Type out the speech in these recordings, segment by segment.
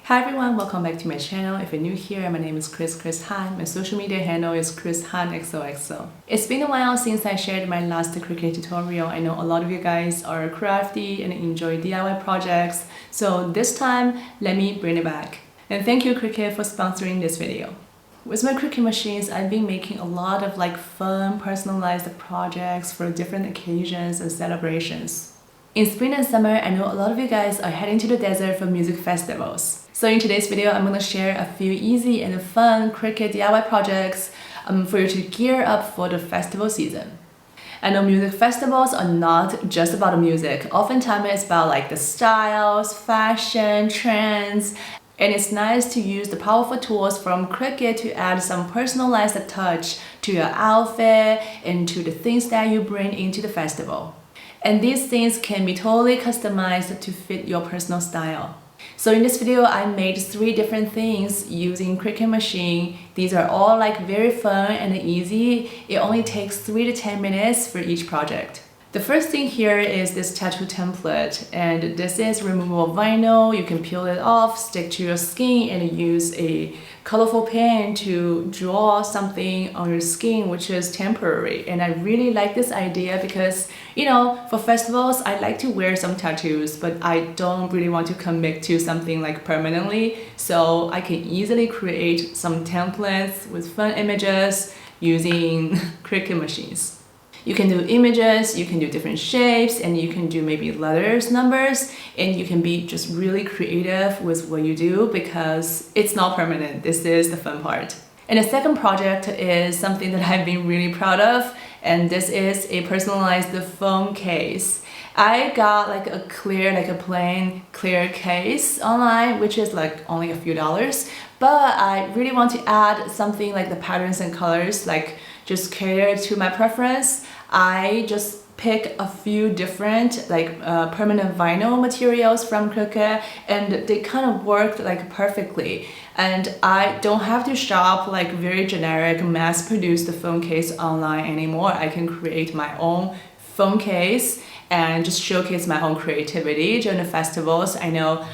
Hi everyone, welcome back to my channel. If you're new here, my name is Chris Han. My social media handle is chrishanxoxo. It's been a while since I shared my last Cricut tutorial. I know a lot of you guys are crafty and enjoy DIY projects, so this time let me bring it back. And thank you Cricut for sponsoring this video. With my Cricut machines, I've been making a lot of fun, personalized projects for different occasions and celebrations. In spring and summer, I know a lot of you guys are heading to the desert for music festivals. So in today's video, I'm going to share a few easy and fun Cricut DIY projects for you to gear up for the festival season. I know music festivals are not just about the music. Oftentimes it's about the styles, fashion, trends, and it's nice to use the powerful tools from Cricut to add some personalized touch to your outfit and to the things that you bring into the festival. And these things can be totally customized to fit your personal style. So in this video, I made 3 different things using Cricut machine. These are all very fun and easy. It only takes 3 to 10 minutes for each project. The first thing here is this tattoo template, and this is removable vinyl. You can peel it off, stick to your skin, and use a colorful pen to draw something on your skin, which is temporary. And I really like this idea because, for festivals, I like to wear some tattoos, but I don't really want to commit to something permanently. So I can easily create some templates with fun images using Cricut machines. You can do images, you can do different shapes, and you can do maybe letters, numbers, and you can be just really creative with what you do because it's not permanent. This is the fun part. And the second project is something that I've been really proud of, and this is a personalized phone case. I got a plain clear case online, which is only a few dollars, but I really want to add something the patterns and colors, just cater to my preference. I just pick a few different permanent vinyl materials from Cricut, and they kind of worked perfectly. And I don't have to shop very generic mass-produced phone case online anymore. I can create my own phone case and just showcase my own creativity during the festivals. I know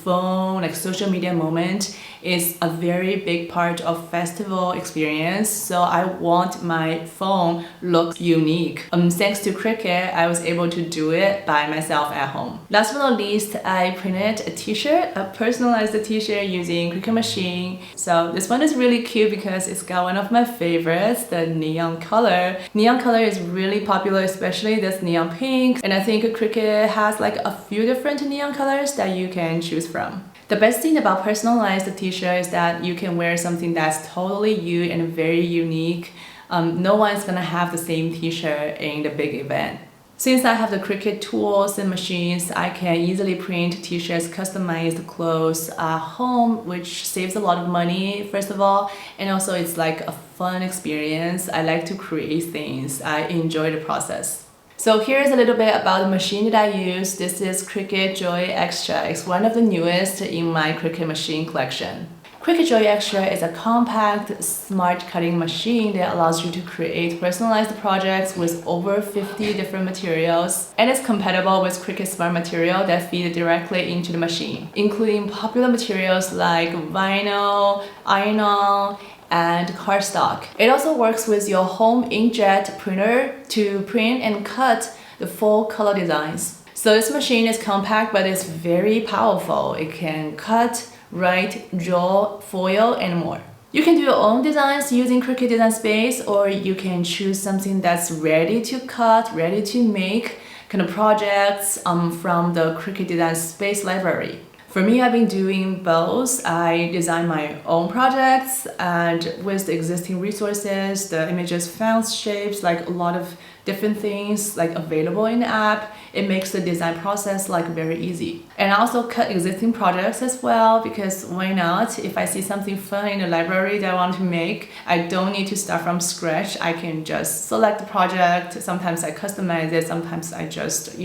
phone, social media moment is a very big part of festival experience, so I want my phone look unique. Thanks to Cricut, I was able to do it by myself at home. Last but not least, I printed a t-shirt, a personalized t-shirt using Cricut machine. So this one is really cute because it's got one of my favorites, the neon color. Neon color is really popular, especially this neon pink. And I think Cricut has a few different neon colors that you can choose from. The best thing about personalized t-shirt is that you can wear something that's totally you and very unique. No one's gonna have the same t-shirt in the big event. Since I have the Cricut tools and machines, I can easily print t-shirts, customized clothes at home, which saves a lot of money, first of all, and also it's a fun experience. I like to create things. I enjoy the process. So here's a little bit about the machine that I use. This is Cricut Joy Xtra. It's one of the newest in my Cricut machine collection. Cricut Joy Xtra is a compact, smart cutting machine that allows you to create personalized projects with over 50 different materials, and it's compatible with Cricut Smart Material that feed directly into the machine, including popular materials like vinyl, iron-on, and cardstock. It also works with your home inkjet printer to print and cut the full color designs. So this machine is compact, but it's very powerful. It can cut, write, draw, foil, and more. You can do your own designs using Cricut Design Space, or you can choose something that's ready to cut, ready to make kind of projects from the Cricut Design Space library. For me, I've been doing both. I design my own projects, and with the existing resources, the images, fonts, shapes, a lot of different things available in the app, it makes the design process very easy. And I also cut existing projects as well, because why not? If I see something fun in the library that I want to make, I don't need to start from scratch. I can just select the project. Sometimes I customize it, sometimes I just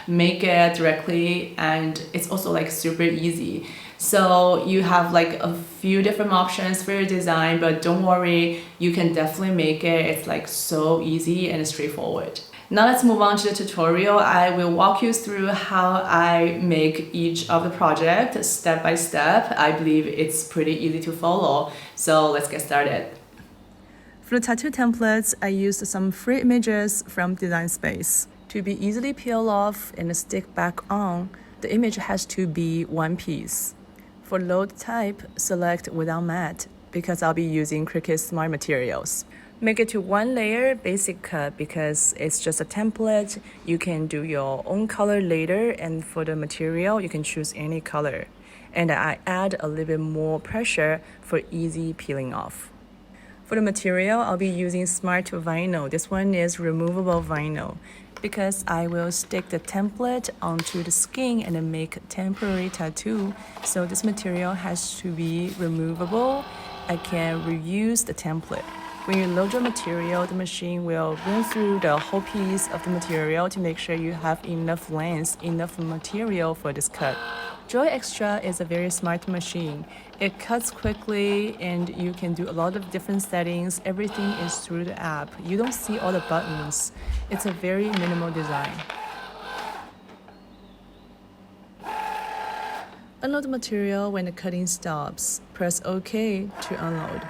make it directly, and it's also super easy. So you have a few different options for your design, but don't worry, you can definitely make it. It's so easy and straightforward. Now let's move on to the tutorial. I will walk you through how I make each of the project step by step. I believe it's pretty easy to follow. So let's get started. For the tattoo templates, I used some free images from Design Space. To be easily peel off and stick back on, the image has to be one piece. For load type, select without matte because I'll be using Cricut Smart Materials. Make it to one layer basic cut because it's just a template. You can do your own color later, and for the material, you can choose any color. And I add a little bit more pressure for easy peeling off. For the material, I'll be using Smart Vinyl. This one is removable vinyl because I will stick the template onto the skin and then make a temporary tattoo. So this material has to be removable. I can reuse the template. When you load your material, the machine will run through the whole piece of the material to make sure you have enough length, enough material for this cut. Xtra is a very smart machine. It cuts quickly and you can do a lot of different settings. Everything is through the app. You don't see all the buttons. It's a very minimal design. Unload the material when the cutting stops. Press OK to unload.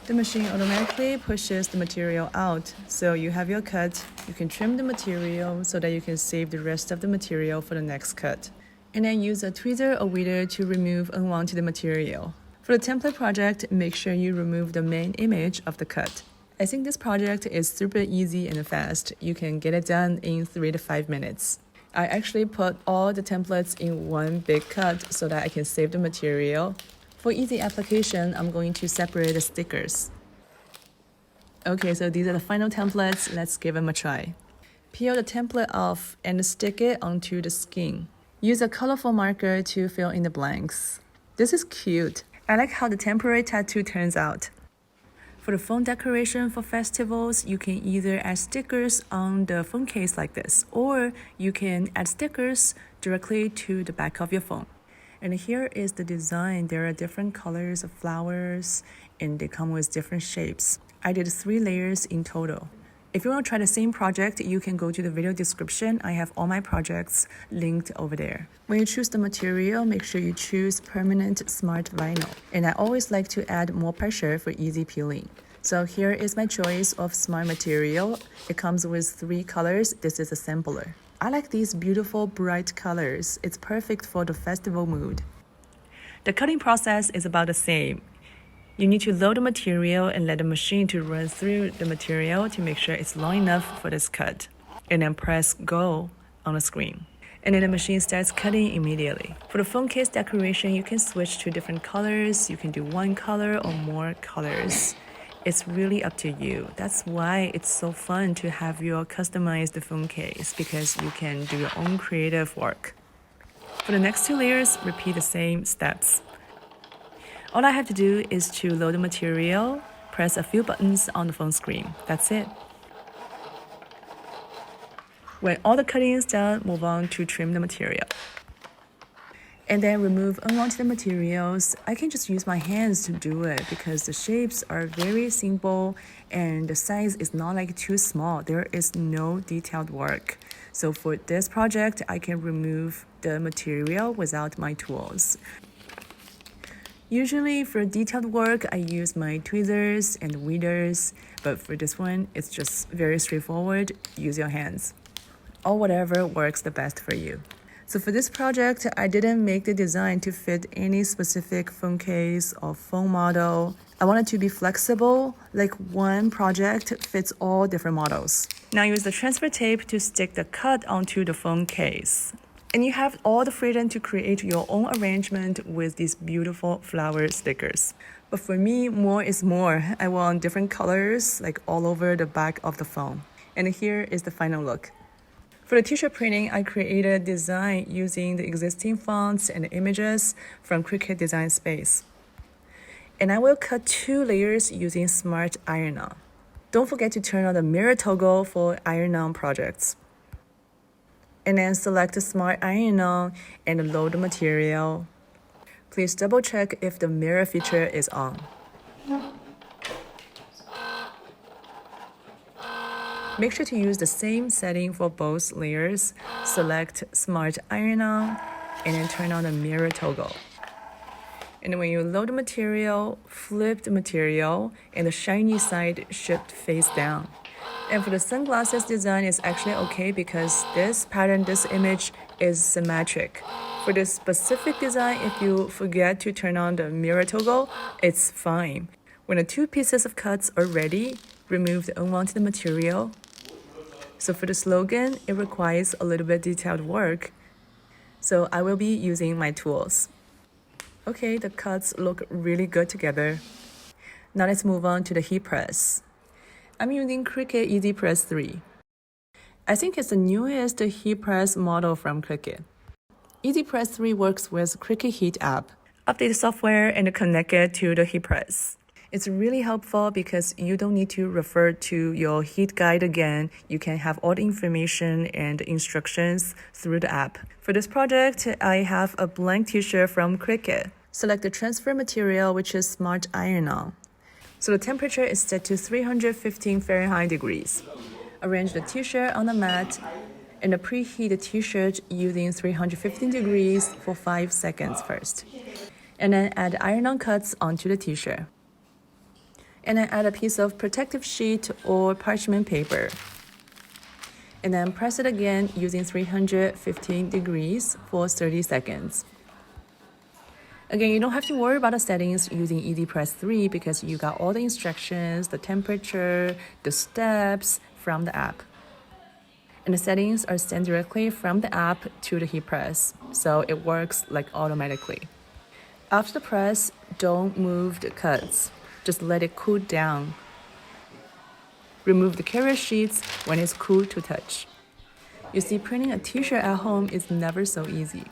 The machine automatically pushes the material out, so you have your cut. You can trim the material so that you can save the rest of the material for the next cut. And then use a tweezer or weeder to remove unwanted material. For the template project, make sure you remove the main image of the cut. I think this project is super easy and fast. You can get it done in 3 to 5 minutes. I actually put all the templates in one big cut so that I can save the material. For easy application, I'm going to separate the stickers. Okay, so these are the final templates. Let's give them a try. Peel the template off and stick it onto the skin. Use a colorful marker to fill in the blanks. This is cute. I like how the temporary tattoo turns out. For the phone decoration for festivals, you can either add stickers on the phone case like this, or you can add stickers directly to the back of your phone. And here is the design. There are different colors of flowers and they come with different shapes. I did 3 layers in total. If you want to try the same project, you can go to the video description. I have all my projects linked over there. When you choose the material, make sure you choose permanent smart vinyl. And I always like to add more pressure for easy peeling. So here is my choice of smart material. It comes with 3 colors. This is a sampler. I like these beautiful bright colors. It's perfect for the festival mood. The cutting process is about the same. You need to load the material and let the machine to run through the material to make sure it's long enough for this cut. And then press go on the screen. And then the machine starts cutting immediately. For the phone case decoration, you can switch to different colors. You can do one color or more colors. It's really up to you. That's why it's so fun to have your customized phone case because you can do your own creative work. For the next 2 layers, repeat the same steps. All I have to do is to load the material, press a few buttons on the phone screen. That's it. When all the cutting is done, move on to trim the material. And then remove unwanted materials. I can just use my hands to do it because the shapes are very simple and the size is not like too small. There is no detailed work. So for this project, I can remove the material without my tools. Usually for detailed work, I use my tweezers and weeders, but for this one, it's just very straightforward. Use your hands or whatever works the best for you. So for this project, I didn't make the design to fit any specific phone case or phone model. I wanted to be flexible, like one project fits all different models. Now use the transfer tape to stick the cut onto the phone case. And you have all the freedom to create your own arrangement with these beautiful flower stickers. But for me, more is more. I want different colors, like all over the back of the phone. And here is the final look. For the t-shirt printing, I created a design using the existing fonts and images from Cricut Design Space. And I will cut 2 layers using Smart Iron-On. Don't forget to turn on the mirror toggle for iron-on projects. And then select the Smart Iron-On and load the material. Please double check if the mirror feature is on. Make sure to use the same setting for both layers. Select Smart Iron On and then turn on the mirror toggle. And when you load the material, flip the material and the shiny side should face down. And for the sunglasses design, it's actually okay because this pattern, this image is symmetric. For this specific design, if you forget to turn on the mirror toggle, it's fine. When the two pieces of cuts are ready, remove the unwanted material. So for the slogan, it requires a little bit detailed work. So I will be using my tools. Okay, the cuts look really good together. Now let's move on to the heat press. I'm using Cricut Easy Press 3. I think it's the newest heat press model from Cricut. Easy Press 3 works with Cricut Heat app. Update the software and connect it to the heat press. It's really helpful because you don't need to refer to your heat guide again. You can have all the information and instructions through the app. For this project, I have a blank t-shirt from Cricut. Select the transfer material, which is Smart Iron On. So the temperature is set to 315 Fahrenheit degrees. Arrange the t-shirt on the mat and preheat the t-shirt using 315 degrees for 5 seconds first. And then add iron-on cuts onto the t-shirt. And then add a piece of protective sheet or parchment paper. And then press it again using 315 degrees for 30 seconds. Again, you don't have to worry about the settings using Easy Press 3 because you got all the instructions, the temperature, the steps from the app. And the settings are sent directly from the app to the heat press, so it works like automatically. After the press, don't move the cuts. Just let it cool down. Remove the carrier sheets when it's cool to touch. You see, printing a t-shirt at home is never so easy.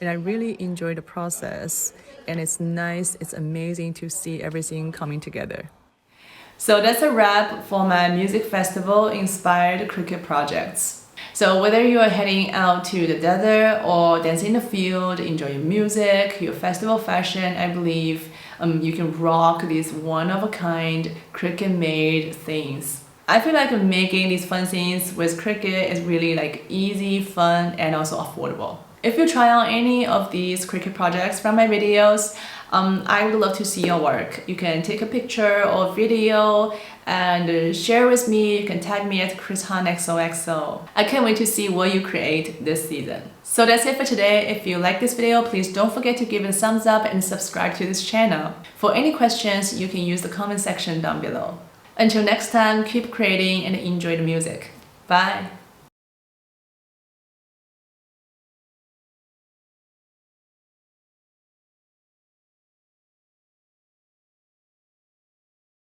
And I really enjoy the process. And it's nice, it's amazing to see everything coming together. So that's a wrap for my music festival inspired Cricut projects. So whether you are heading out to the desert or dancing in the field, enjoy your music, your festival fashion, I believe you can rock these one-of-a-kind Cricut-made things. I feel like making these fun things with Cricut is really like easy, fun, and also affordable. If you try out any of these Cricut projects from my videos, I would love to see your work. You can take a picture or video and share with me. You can tag me at chrishanxoxo. I can't wait to see what you create this season. So that's it for today. If you like this video, please don't forget to give it a thumbs up and subscribe to this channel. For any questions, you can use the comment section down below. Until next time, keep creating and enjoy the music. Bye!